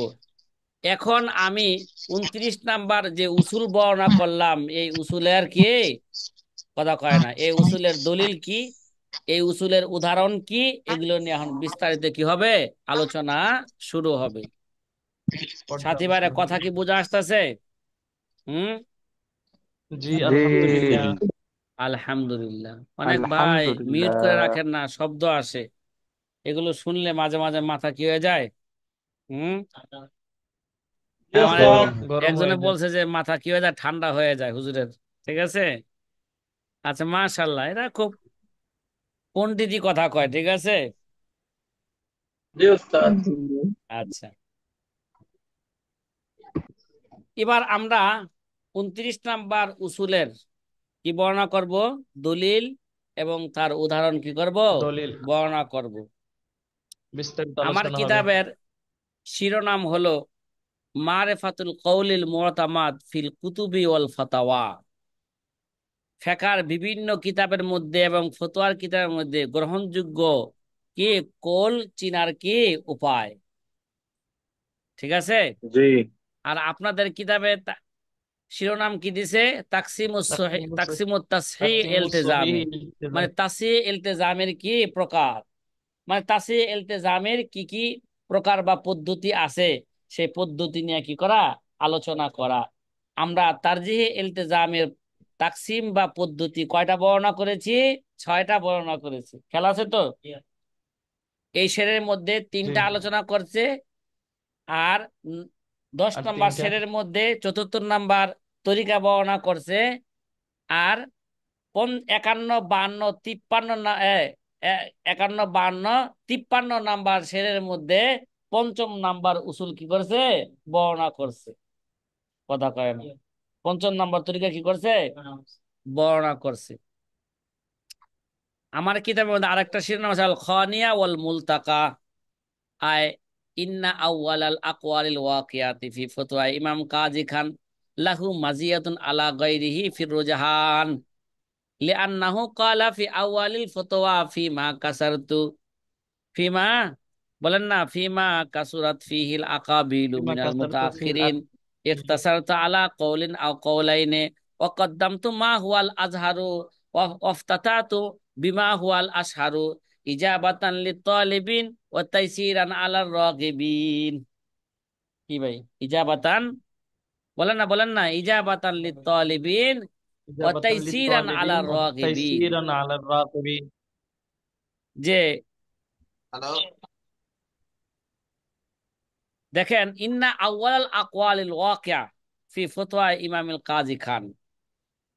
[SPEAKER 1] এখন আমি 29 নাম্বার যে উসুল বর্ণনা করলাম, এই উসুলের কি কথা কয় না, এই উসুলের দলিল কি, এই উসুলের উদাহরণ কি, এগুলো নিয়ে এখন বিস্তারিত কি হবে, আলোচনা শুরু হবে। সাথী ভাইরা কথা কি বোঝা আসতেছে? হুম,
[SPEAKER 2] জি
[SPEAKER 5] জি।
[SPEAKER 2] আলহামদুলিল্লাহ।
[SPEAKER 1] আলহামদুলিল্লাহ। অনেক ভাই মিউট করে
[SPEAKER 5] আলহামদুলিল্লাহ।
[SPEAKER 1] রাখেন না, শব্দ আসে, এগুলো শুনলে মাঝে মাঝে মাথা কি হয়ে যায়। হুম,
[SPEAKER 4] জি
[SPEAKER 1] আমার
[SPEAKER 3] জি।
[SPEAKER 4] ওস্তাদ।
[SPEAKER 2] গরম
[SPEAKER 1] একজনে
[SPEAKER 2] হয়ে যায়।
[SPEAKER 1] বলছে যে মাথা কি হয়ে যায়, ঠান্ডা হয়ে যায় হুজুরের। ঠিক আছে, আচ্ছা, মাশাআল্লাহ, এরা খুব পণ্ডিতই কথা কয়। ঠিক আছে,
[SPEAKER 4] জি ওস্তাদ।
[SPEAKER 1] আচ্ছা, এবার আমরা 29 নাম্বার উসুলের কি বর্ণনা করব, দলিল এবং তার উদাহরণ কি করব,
[SPEAKER 2] দলিল
[SPEAKER 1] বর্ণনা করব।
[SPEAKER 2] বিস্তারিত
[SPEAKER 1] আমার
[SPEAKER 2] আলোচনা হবে।
[SPEAKER 1] কিতাবের শিরোনাম হলো মারেফাতুল কৌলিল মুতামাদ ফিল কুতুবি ওয়াল ফাতাওয়া। ফিকহের বিভিন্ন কিতাবের মধ্যে এবং ফতোয়ার কিতাবের মধ্যে গ্রহণযোগ্য কি কৌল চিনার কি উপায়। ঠিক আছে,
[SPEAKER 4] জি।
[SPEAKER 1] আর আপনাদের কিতাবে শিরোনাম কি দিছে, তাকসিমুত তাসহিহ
[SPEAKER 2] তাকসিমুস সহিহ
[SPEAKER 1] ইলতিজামি,
[SPEAKER 2] ইলতিজাম।
[SPEAKER 1] মানে তাসহিহ ইলতিজামের কি প্রকার, মানে তাসহিহ ইলতিজামের কি কি প্রকার বা পদ্ধতি আছে, সেই পদ্ধতি নিয়ে কি করা, আলোচনা করা। আমরা তারজিহে ইলতিজামের তাকসিম বা পদ্ধতি কয়টা বর্ণনা করেছি? 6টা বর্ণনা করেছি। খেলা আছে তো? এই শেরের মধ্যে
[SPEAKER 2] জি
[SPEAKER 1] 3টা আলোচনা করছে, আর 10
[SPEAKER 2] আর
[SPEAKER 1] নম্বর
[SPEAKER 2] 3টা।
[SPEAKER 1] শেরের মধ্যে 74 নাম্বার তরিকা বর্ণনা করছে। আর 51, 52, 53 নাম্বার শেরের মধ্যে 5ম নাম্বার উসুল কি করছে, বর্ণনা করছে। কথা কয় না, 5ম নাম্বার তরিকা কি করছে, বর্ণনা করছে। আমার কিতাবের মধ্যে আরেকটা শিরোনাম আছে আল খানিয়া ওয়াল মুলতাকা, আয় ইন্না আউয়ালাল আকওয়ালিল ওয়াকিয়াতি ফি ফতওয়া ইমাম কাজী খান লাহু মাজিয়াতুন আলা গায়রিহি ফির রুজহান লিআন্নাহু ক্বালা ফি আউয়ালিল ফতওয়া ফিমা কাসারতু, ফিমা, বলেন না, ফিমা কাসুরাত ফিহিল আকাবিলু
[SPEAKER 2] ফিমা
[SPEAKER 1] মিনাল
[SPEAKER 2] কাসারতু ফিল
[SPEAKER 1] মুতাআখিরিন ইখতাসারতু আলা কওলিন আও কওলাইনি ওয়া কদ্দামতু মা হুয়াল আজহারু ওয়া ওয়াফতাতাতু বিমা হুয়াল আশহারু ইজাবাতান লিত্তালিবিন ওয়া তাইসিরান আলার রাগিবিন। কি ভাই, ইজাবাতান, বলেন না, ইজাবাতান লিত্তালিবিন ওয়া
[SPEAKER 2] ইজাবাতান
[SPEAKER 1] তাইসিরান
[SPEAKER 2] লিত্তালিবিন
[SPEAKER 1] আলার
[SPEAKER 2] ওয়া
[SPEAKER 1] রাগিবিন।
[SPEAKER 2] তাইসিরান আলার রাকিবিন।
[SPEAKER 1] যে দেখেন, ইন্না আউয়াল আকওয়ালিল ওয়াকিয়া ফি ফতোয়া ইমামিল কাজী খান,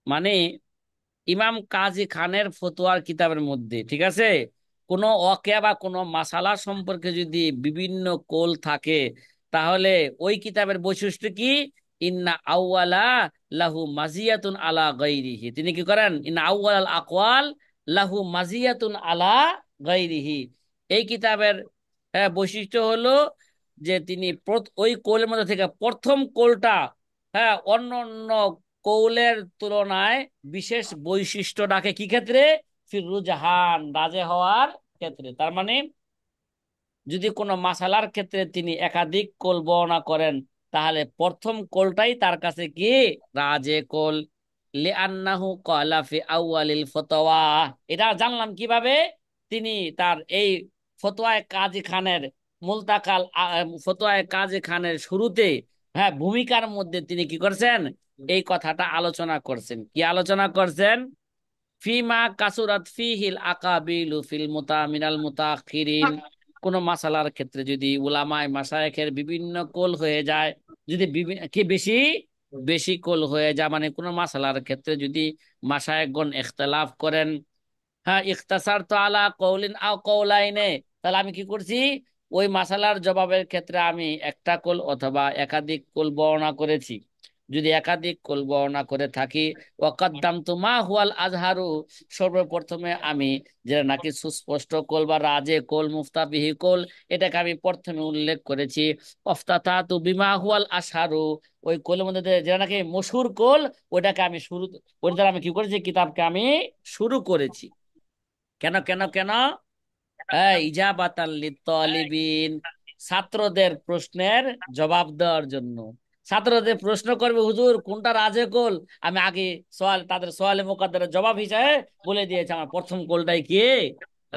[SPEAKER 1] মানে ইমাম কাজী খানের ফতোয়ার কিতাবের মধ্যে, ঠিক আছে, কোনো ওয়াকিয়া বা কোনো মাসালা সম্পর্কে যদি বিভিন্ন কৌল থাকে, তাহলে ওই কিতাবের বৈশিষ্ট্য কি, ইন্না আউয়ালা লাহু মাজিয়াতুন আলা গায়রিহি, তিনি কি করেন, ইন্না আউয়াল আকওয়াল লাহু মাজিয়াতুন আলা গায়রিহি। এই কিতাবের বৈশিষ্ট্য হলো যে তিনি ওই কৌলের মধ্যে থেকে প্রথম কৌলটা অন্য অন্য কৌলের তুলনায় বিশেষ বৈশিষ্ট্য রাখে। কি ক্ষেত্রে? ফিরুজহান, রাজে হওয়ার ক্ষেত্রে। তার মানে যদি কোনো মাসালার ক্ষেত্রে তিনি একাধিক কোল বর্ণনা করেন, তাহলে প্রথম কোলটাই তার কাছে কি, রাজে কোল। লিআন্নাহু ক্বালা ফি আউয়ালিল ফতওয়া, এটা জানলাম কিভাবে, তিনি তার এই ফতোয়ায়ে কাজী খানের মুলতাকাল ফতোয়ায়ে কাজী খানের শুরুতে ভূমিকার মধ্যে তিনি কি করছেন, এই কথাটা আলোচনা করছেন। কি আলোচনা করছেন? ফিমা কাসুরাত ফিহিল আকাবিলু ফিল মিনাল মুতাখিরিন, কোন মাসালার ক্ষেত্রে যদি উলামায়ে মাশায়েখের বিভিন্ন কোল হয়ে যায়, যদি কি বেশি বেশি কোল হয়ে যায়, মানে কোন মাসালার ক্ষেত্রে যদি মাশায়েখগণ ইখতিলাফ করেন, ইখতাসার তো আলা কওলিন আও কওলাইনে, তাহলে আমি কি করছি, ওই মাসালার জবাবের ক্ষেত্রে আমি একটা কোল অথবা একাধিক কোল বর্ণনা করেছি। যদি একাধিক কোল বর্ণনা করে থাকি, ওয়াকাদ্দামতু মা হুয়াল আজহারু, সর্বপ্রথমে আমি যেটা নাকি সুস্পষ্ট কোল বা রাজে কোল, মুফতাবিহি কোল, এটাকে আমি প্রথমে উল্লেখ করেছি। অফতাতাতু বিমা হুয়াল আশহারু, ওই কোলের মধ্যে যেটা নাকি মশহুর কোল, ওইটাকে আমি শুরু, ওইটা দ্বারা আমি কি করেছি, কিতাবকে আমি শুরু করেছি। কেন কেন কেন? ইজাবাতাল লিত্তালিবিন, ছাত্রদের প্রশ্নের জবাব দেওয়ার জন্য। ছাত্রদের প্রশ্ন করবে, হুজুর কোনটা রাজে কোল, আমি আগে তাদের সোয়ালে মুকাদ্দারের জবাব হিসাবে বলে দিয়েছি আমার প্রথম কোলটাই কি,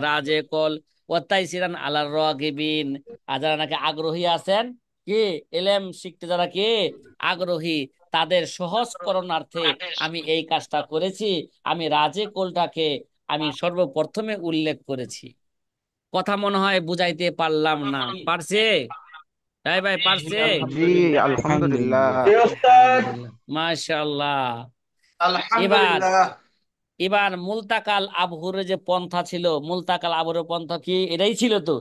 [SPEAKER 1] রাজে কোল। ওয়াত্তাই সিরান আলার রাগিবিন, আর যারা নাকি আগ্রহী আছেন কি, এলেম শিখতে যারা কি আগ্রহী, তাদের সহজ করণার্থে আমি এই কাজটা করেছি। আমি রাজে কোলটাকে আমি সর্বপ্রথমে উল্লেখ করেছি। কথা মনে হয় বুঝাইতে পারলাম না, পারছে? তাই ভাই, পারছে?
[SPEAKER 5] জি, আলহামদুলিল্লাহ।
[SPEAKER 4] জি ওস্তাদ।
[SPEAKER 1] মাশাআল্লাহ। এবার
[SPEAKER 4] আলহামদুলিল্লাহ।
[SPEAKER 1] এবার মুলতাকাল আবহুরের যে পন্থা ছিল, মুলতাকাল আবহুরের পন্থা কি এটাই ছিল তো,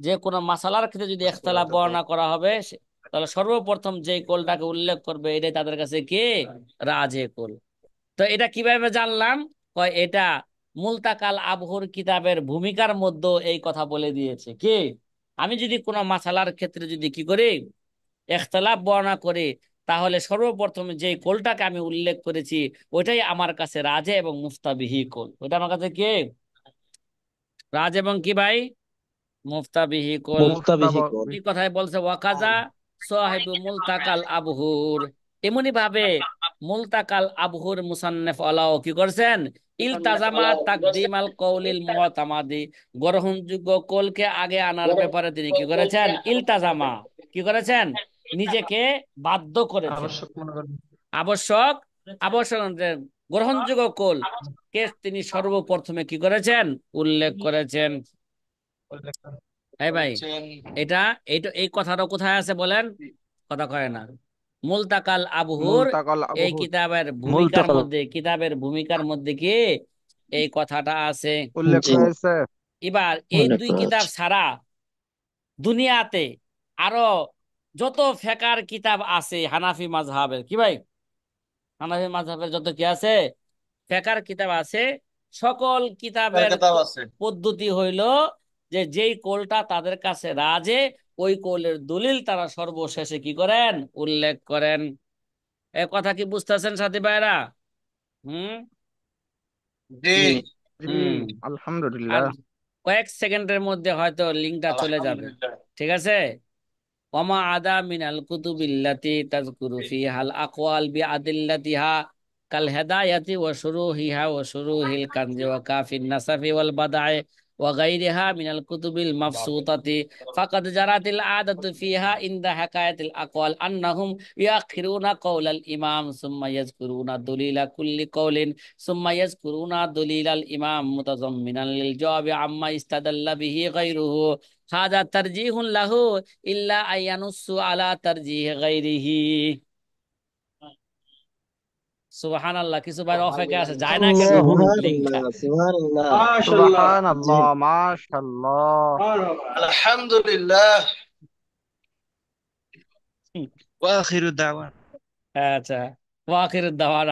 [SPEAKER 1] যে কোনো মাসালার ক্ষেত্রে যদি ইখতিলাফ বর্ণনা করা হবে তাহলে সর্বপ্রথম যে কোলটাকে উল্লেখ করবে এটাই তাদের কাছে কি, রাজে কোল। তো এটা কিভাবে জানলাম? কয় এটা মুলতাকাল আবহুর কিতাবের ভূমিকার মধ্যে এই কথা বলে দিয়েছে কি, আমি যদি কোনো মাসালার ক্ষেত্রে যদি কি করি, ইখতিলাফ বর্ণনা করি, তাহলে সর্বপ্রথম যে কোলটাকে আমি উল্লেখ করেছি ওইটাই আমার কাছে রাজে এবং মুফতাবিহি কোল। ওটা আমার কাছে কি, রাজ এবং কি ভাই, মুফতাবিহি কোল।
[SPEAKER 5] মুস্তাফা।
[SPEAKER 1] এই কথাই বলছে ওয়াকাজা সাহিবু মুলতাকাল আবহুর, এমনি ভাবে মুলতাকাল আবহুর মুসান্নিফ আলাও কি করছেন, ইলতাজামা তাকদিমাল কওলিল মুতামাদি, গ্রহণযোগ্য কলকে আগে আনার ব্যাপারে তিনি কি করেছেন, ইলতাজামা কি করেছেন, নিজেকে বাধ্য করেছেন।
[SPEAKER 2] আবশ্যক মনে করেন।
[SPEAKER 1] আবশ্যক, আবশ্যক গ্রহণযোগ্য কোল কে তিনি সর্বপ্রথমে কি করেছেন, উল্লেখ করেছেন। ভাই এটা এই কথাটা কোথায় আছে বলেন, কথা কয় না। মুলতাকাল আবহুর
[SPEAKER 5] মুলতাকাল
[SPEAKER 1] এই
[SPEAKER 5] আবহুর
[SPEAKER 1] কিতাবের ভূমিকার
[SPEAKER 5] মুলতাকাল
[SPEAKER 1] মধ্যে, কিতাবের ভূমিকার মধ্যে কি এই কথাটা আছে।
[SPEAKER 5] উল্লেখ রয়েছে।
[SPEAKER 1] এবার এই দুই কিতাব ছাড়া দুনিয়াতে আরো যত ফেকার কিতাব আছে হানাফি মাযহাবের, কি ভাই, হানাফি মাযহাবের যত কি আছে ফেকার কিতাব আছে, সকল কিতাবের পদ্ধতি হইল যে যেই কোলটা তাদের কাছে রাজে, ওই কোলের দলিল তারা সর্বশেষে কি করেন, উল্লেখ করেন। এ কথা কি বুঝতেছেন সাথী ভাইরা? হুম
[SPEAKER 4] জি
[SPEAKER 5] জি,
[SPEAKER 1] হুম আর
[SPEAKER 5] আলহামদুলিল্লাহ।
[SPEAKER 1] কয়েক সেকেন্ডের মধ্যে হয়তো লিঙ্কটা চলে যাবে,
[SPEAKER 4] আলহামদুলিল্লাহ।
[SPEAKER 1] ঠিক আছে। ওমা আদা মিনাল কুতুবিল্লাতি তাযকুরু ফিহাল আকওয়াল বিআদিল্লাতিহা কাল হিদায়াতি ওয়া শুরুহিহা ওয়া শুরুহিল কানজি ওয়া কাফিন নাসাফি ওয়াল বাদা'i ওয়া গায়রিহা মিনাল কুতুবিল মাবসুতাতি ফাকাদ জারাতিল আদাতু ফিহা ইনদা হাকায়াতিল আকওয়াল আন্নাহুম ইয়াখিরুনা কওলাল ইমাম সুম্মা ইয়াযকুরুনা দলিলা কুল্লি কওলিন সুম্মা ইয়াযকুরুনা দলিলাল ইমাম মুতাযাম্মিনান লিল জাওয়াবি আম্মা ইস্তাদাল্লা বিহি গায়রুহু হাযা তারজিহুন লাহু ইল্লা আয়ানুসু আলা তারজিহ গায়রিহি। সুবহানাল্লাহ, কিছু ভাই অপেক্ষা আছে, যায় না কেন
[SPEAKER 5] আল্লাহু
[SPEAKER 1] লিংকটা?
[SPEAKER 4] মাশাআল্লাহ।
[SPEAKER 5] সুবহানাল্লাহ, মাশাআল্লাহ।
[SPEAKER 4] আলহামদুলিল্লাহ।
[SPEAKER 3] ওয়া আখিরু দাওয়ানা।
[SPEAKER 1] আচ্ছা, ওয়া আখিরুদ দাওয়ানা।